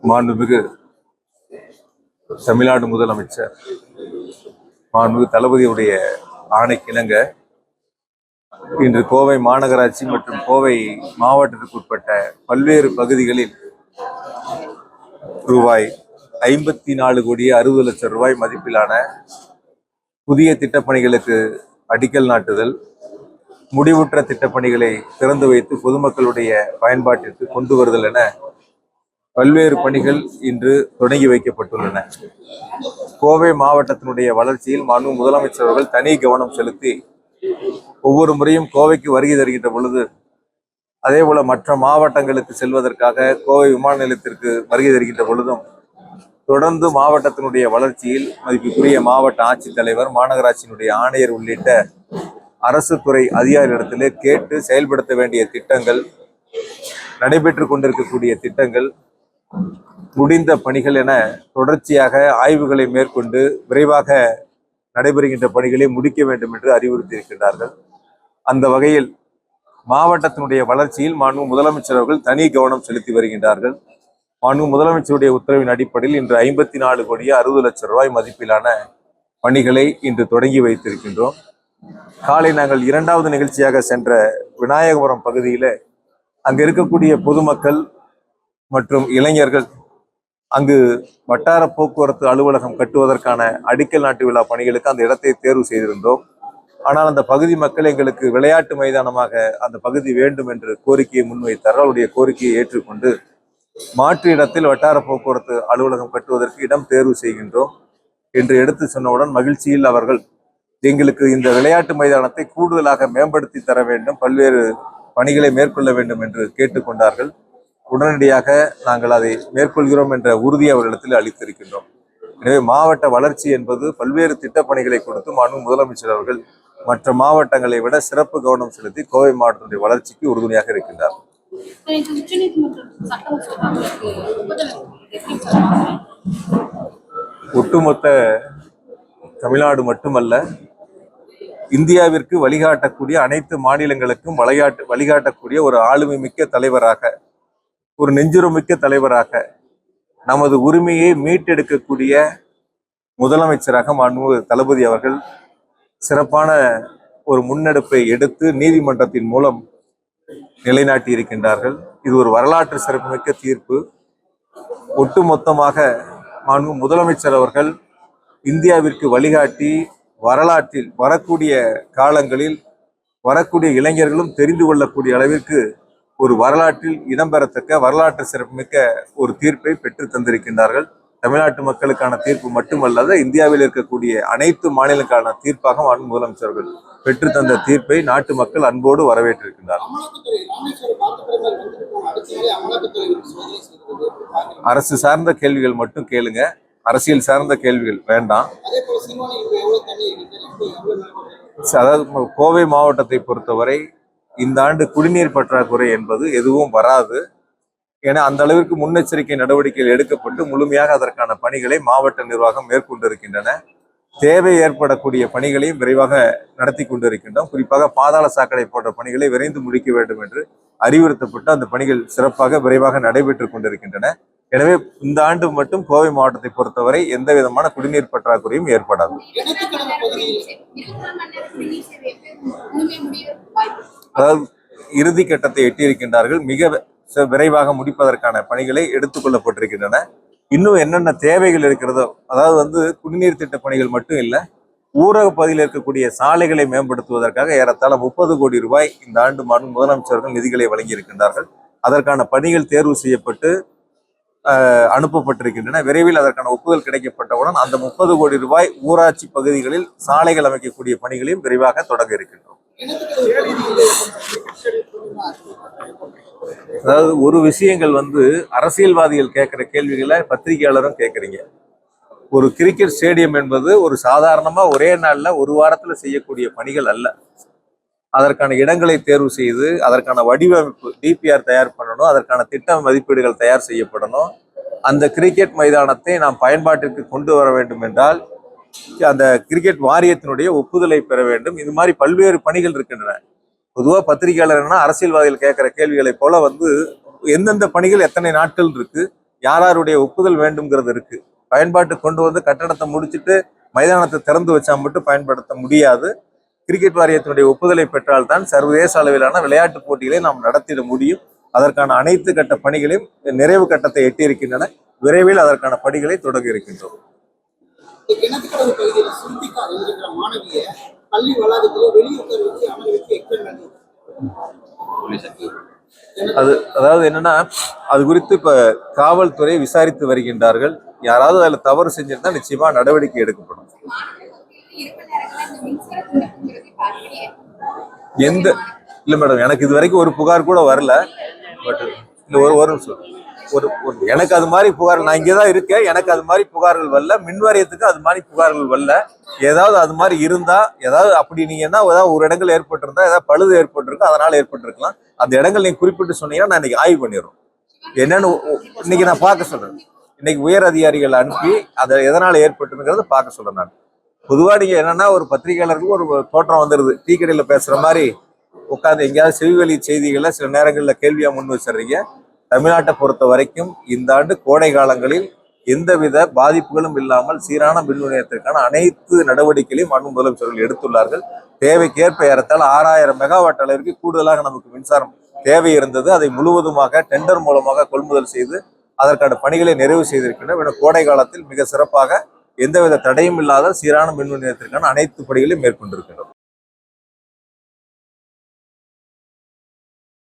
மாண்புமிகு தமிழ்நாடு முதலமைச்சர் மாண்புமிகு தளபதியுடைய ஆணைக்கிணங்க இன்று கோவை மாநகராட்சி மற்றும் கோவை மாவட்டத்திற்குட்பட்ட பல்வேறு பகுதிகளில் ரூபாய் 54,60,00,000 ரூபாய் மதிப்பிலான புதிய திட்டப்பணிகளுக்கு அடிக்கல் நாட்டுதல், முடிவுற்ற திட்டப்பணிகளை திறந்து வைத்து பொதுமக்களுடைய பயன்பாட்டிற்கு கொண்டு வருதல் என பல்வேறு பணிகள் இன்று தொடங்கி வைக்கப்பட்டுள்ளன. கோவை மாவட்டத்தினுடைய வளர்ச்சியில் மாண்பு முதலமைச்சர் அவர்கள் தனி கவனம் செலுத்தி ஒவ்வொரு முறையும் கோவைக்கு வருகை தருகின்ற பொழுது, அதே போல மற்ற மாவட்டங்களுக்கு செல்வதற்காக கோவை விமான நிலையத்திற்கு வருகை தருகின்ற பொழுதும் தொடர்ந்து மாவட்டத்தினுடைய வளர்ச்சியில் மதிப்புக்குரிய மாவட்ட ஆட்சித்தலைவர், மாநகராட்சியினுடைய ஆணையர் உள்ளிட்ட அரசு துறை அதிகாரிகளிடத்திலே கேட்டு செயல்படுத்த வேண்டிய திட்டங்கள், நடைபெற்று கொண்டிருக்கக்கூடிய திட்டங்கள், முடிந்த பணிகள் என தொடர்ச்சியாக ஆய்வுகளை மேற்கொண்டு விரைவாக நடைபெறுகின்ற பணிகளை முடிக்க வேண்டும் என்று அறிவுறுத்தி இருக்கின்றார்கள். அந்த வகையில் மாவட்டத்தினுடைய வளர்ச்சியில் மாண்பு முதலமைச்சர் அவர்கள் தனி கவனம் செலுத்தி வருகின்றார்கள். மாண்பு முதலமைச்சருடைய உத்தரவின் அடிப்படையில் இன்று 54,60,00,000 ரூபாய் மதிப்பிலான பணிகளை இன்று தொடங்கி வைத்திருக்கின்றோம். காலை நாங்கள் இரண்டாவது நிகழ்ச்சியாக சென்ற விநாயகபுரம் பகுதியில் அங்கு இருக்கக்கூடிய பொதுமக்கள் மற்றும் இளைஞர்கள் அங்கு வட்டார போக்குவரத்து அலுவலகம் கட்டுவதற்கான அடிக்கல் நாட்டு விழா பணிகளுக்கு அந்த இடத்தை தேர்வு செய்திருந்தோம். ஆனால் அந்த பகுதி மக்கள் எங்களுக்கு விளையாட்டு மைதானமாக அந்த பகுதி வேண்டும் என்று கோரிக்கையை முன்வைத்தார்கள். அவருடைய கோரிக்கையை ஏற்றுக்கொண்டு மாற்று இடத்தில் வட்டார போக்குவரத்து அலுவலகம் கட்டுவதற்கு இடம் தேர்வு செய்கின்றோம் என்று எடுத்து சொன்னவுடன் மகிழ்ச்சியில் அவர்கள் எங்களுக்கு இந்த விளையாட்டு மைதானத்தை கூடுதலாக மேம்படுத்தி தர வேண்டும், பல்வேறு பணிகளை மேற்கொள்ள வேண்டும் என்று கேட்டுக்கொண்டார்கள். உடனடியாக நாங்கள் அதை மேற்கொள்கிறோம் என்ற உறுதியை அவர்களிடத்தில் அளித்திருக்கின்றோம். எனவே மாவட்ட வளர்ச்சி என்பது பல்வேறு திட்டப்பணிகளை கொடுத்து மாண்பு முதலமைச்சர் அவர்கள் மற்ற மாவட்டங்களை விட சிறப்பு கவனம் செலுத்தி கோவை மாவட்டத்தினுடைய வளர்ச்சிக்கு உறுதுணையாக இருக்கின்றார். ஒட்டுமொத்த தமிழ்நாடு மட்டுமல்ல, இந்தியாவிற்கு வழிகாட்டக்கூடிய அனைத்து மாநிலங்களுக்கும் வழிகாட்டக்கூடிய ஒரு ஆளுமை மிக்க தலைவராக, ஒரு நெஞ்சுரமிக்க தலைவராக, நமது உரிமையை மீட்டெடுக்கக்கூடிய முதலமைச்சராக மாண்புமிகு தளபதி அவர்கள் சிறப்பான ஒரு முன்னெடுப்பை எடுத்து நீதிமன்றத்தின் மூலம் நிலைநாட்டி இருக்கின்றார்கள். இது ஒரு வரலாற்று சிறப்புமிக்க தீர்ப்பு. ஒட்டுமொத்தமாக மாண்பு முதலமைச்சர் அவர்கள் இந்தியாவிற்கு வழிகாட்டி, வரலாற்றில் வரக்கூடிய காலங்களில் வரக்கூடிய இளைஞர்களும் தெரிந்து கொள்ளக்கூடிய அளவிற்கு ஒரு வரலாற்றில் இடம்பெறத்தக்க வரலாற்று சிறப்புமிக்க ஒரு தீர்ப்பை பெற்று தந்திருக்கின்றார்கள். தமிழ்நாட்டு மக்களுக்கான தீர்ப்பு மட்டுமல்லாத இந்தியாவில் இருக்கக்கூடிய அனைத்து மாநிலங்களுக்கான தீர்ப்பாக மாண்பு முதலமைச்சர்கள் பெற்று தந்த தீர்ப்பை நாட்டு மக்கள் அன்போடு வரவேற்றிருக்கின்றார்கள். அரசு சார்ந்த கேள்விகள் மட்டும் கேளுங்க, அரசியல் சார்ந்த கேள்விகள் வேண்டாம். அதாவது கோவை மாவட்டத்தை பொறுத்தவரை இந்த ஆண்டு குடிநீர் பற்றாக்குறை என்பது எதுவும் வராது. ஏன்னா அந்த அளவிற்கு முன்னெச்சரிக்கை நடவடிக்கைகள் எடுக்கப்பட்டு முழுமையாக அதற்கான பணிகளை மாவட்ட நிர்வாகம் மேற்கொண்டிருக்கின்றன. தேவை ஏற்படக்கூடிய பணிகளையும் விரைவாக நடத்தி கொண்டிருக்கின்றோம். குறிப்பாக பாதாள சாக்கடை போன்ற பணிகளை விரைந்து முடிக்க வேண்டும் என்று அறிவுறுத்தப்பட்டு அந்த பணிகள் சிறப்பாக விரைவாக நடைபெற்று கொண்டிருக்கின்றன. எனவே இந்த ஆண்டு மட்டும் கோவை மாவட்டத்தை பொறுத்தவரை எந்த விதமான குடிநீர் பற்றாக்குறையும் ஏற்படாது. அதாவது இறுதி கட்டத்தை எட்டியிருக்கின்றார்கள். மிக விரைவாக முடிப்பதற்கான பணிகளை எடுத்துக்கொள்ளப்பட்டிருக்கின்றன. இன்னும் என்னென்ன தேவைகள் இருக்கிறதோ, அதாவது குடிநீர் திட்ட பணிகள் மட்டும் இல்லை, ஊரக பகுதியில் இருக்கக்கூடிய சாலைகளை மேம்படுத்துவதற்காக ஏறத்தாழ 30 கோடி ரூபாய் இந்த ஆண்டு மாண்பு முதலமைச்சர்கள் நிதிகளை வழங்கியிருக்கின்றார்கள். அதற்கான பணிகள் தேர்வு செய்யப்பட்டு அனுப்பப்பட்டிருக்கின்றன. விரைவில் அதற்கான ஒப்புதல் கிடைக்கப்பட்டவுடன் அந்த 30 கோடி ரூபாய் ஊராட்சி பகுதிகளில் சாலைகள் அமைக்கக்கூடிய பணிகளையும் விரைவாக தொடங்க இருக்கின்றோம். அதாவது ஒரு விஷயங்கள் அரசியல்வாதிகள் கேட்கிற கேள்விகளை பத்திரிகையாளரும் கேட்குறீங்க. ஒரு கிரிக்கெட் ஸ்டேடியம் என்பது ஒரு சாதாரணமா ஒரே நாள்ல ஒரு வாரத்துல செய்யக்கூடிய பணிகள் அல்ல. அதற்கான இடங்களை தேர்வு செய்து அதற்கான வடிவமைப்பு டிபிஆர் தயார் பண்ணணும், அதற்கான திட்ட மதிப்பீடுகள் தயார் செய்யப்படணும். அந்த கிரிக்கெட் மைதானத்தை நாம் பயன்பாட்டிற்கு கொண்டு வர வேண்டும் என்றால் அந்த கிரிக்கெட் வாரியத்தினுடைய ஒப்புதலை பெற வேண்டும். இது மாதிரி பல்வேறு பணிகள் இருக்கின்றன. பொதுவாக பத்திரிகையாளர்னா அரசியல்வாதிகள் கேட்கிற கேள்விகளை போல எந்தெந்த பணிகள் எத்தனை நாட்கள் இருக்கு, யாருடைய ஒப்புதல் வேண்டும்ங்கிறது இருக்கு. பயன்பாட்டு கொண்டு வந்து கட்டடத்தை முடிச்சுட்டு மைதானத்தை திறந்து வச்சா மட்டும் பயன்படுத்த முடியாது. கிரிக்கெட் வாரியத்தினுடைய ஒப்புதலை பெற்றால்தான் சர்வதேச அளவிலான விளையாட்டுப் போட்டிகளை நாம் நடத்திட முடியும். அதற்கான அனைத்து கட்ட பணிகளையும் நிறைவு கட்டத்தை எட்டியிருக்கின்றன. விரைவில் அதற்கான பணிகளை தொடங்க இருக்கின்றோம். கிணத்துக்கடவு பகுதியில் சுருதிகா என்கிற மாணவியை பள்ளி வளாகத்தில் வெளியுறவு வச்சு அமர வச்சு எக்ஸ்பிளைன் அதாவது என்னன்னா, அது குறித்து இப்ப காவல்துறை விசாரித்து வருகின்றார்கள். யாராவது அதுல தவறு செஞ்சிருந்தா நிச்சயமா நடவடிக்கை எடுக்கப்படும். எந்த இல்ல மேடம், எனக்கு இது வரைக்கும் ஒரு புகார் கூட வரல. பட் இல்ல ஒரு நிமிஷம். எனக்கு அது மாதிரி புகார், நான் இங்கேதான் இருக்கேன், எனக்கு அது மாதிரி புகார்கள் வரல. மின் வாரியத்துக்கு அது மாதிரி புகார்கள் வரல. ஏதாவது அது மாதிரி இருந்தா, ஏதாவது அப்படி நீங்க என்ன ஏதாவது ஒரு இடங்கள் ஏற்பட்டிருந்தா, ஏதாவது பழுது ஏற்பட்டிருக்கா, அதனால ஏற்பட்டிருக்கலாம். அந்த இடங்கள் நீங்க குறிப்பிட்டு சொன்னீங்கன்னா நான் இன்னைக்கு ஆய்வு பண்ணிடுறோம். என்னன்னு இன்னைக்கு நான் பார்க்க சொல்றேன். இன்னைக்கு உயர் அதிகாரிகள் அனுப்பி அதை எதனால ஏற்பட்டுங்கிறத பார்க்க சொல்றேன். நான் பொதுவா நீங்க என்னன்னா, ஒரு பத்திரிகையாளருக்கு ஒரு தோற்றம் வந்துருது, டீ கடையில பேசுற மாதிரி உட்காந்து எங்கேயாவது செவிவழி செய்திகளை சில நேரங்களில் கேள்வியா முன் வச்சிடுறீங்க. தமிழ்நாட்டை பொறுத்த வரைக்கும் இந்த ஆண்டு கோடை காலங்களில் எந்தவித பாதிப்புகளும் இல்லாமல் சீரான மின் நிலையத்திற்கான அனைத்து நடவடிக்கைகளையும் மாண்பு முதலமைச்சர்கள் எடுத்துள்ளார்கள். தேவைக்கேற்ப ஏறத்தால் 6000 மெகாவாட் அளவிற்கு கூடுதலாக நமக்கு மின்சாரம் தேவை இருந்தது. அதை முழுவதுமாக டெண்டர் மூலமாக கொள்முதல் செய்து அதற்கான பணிகளை நிறைவு செய்திருக்கின்றனர். கோடை காலத்தில் மிக சிறப்பாக எந்தவித தடையும் இல்லாத சீரான மின் நிலையத்திற்கான அனைத்து பணிகளையும் மேற்கொண்டிருக்கிறோம்.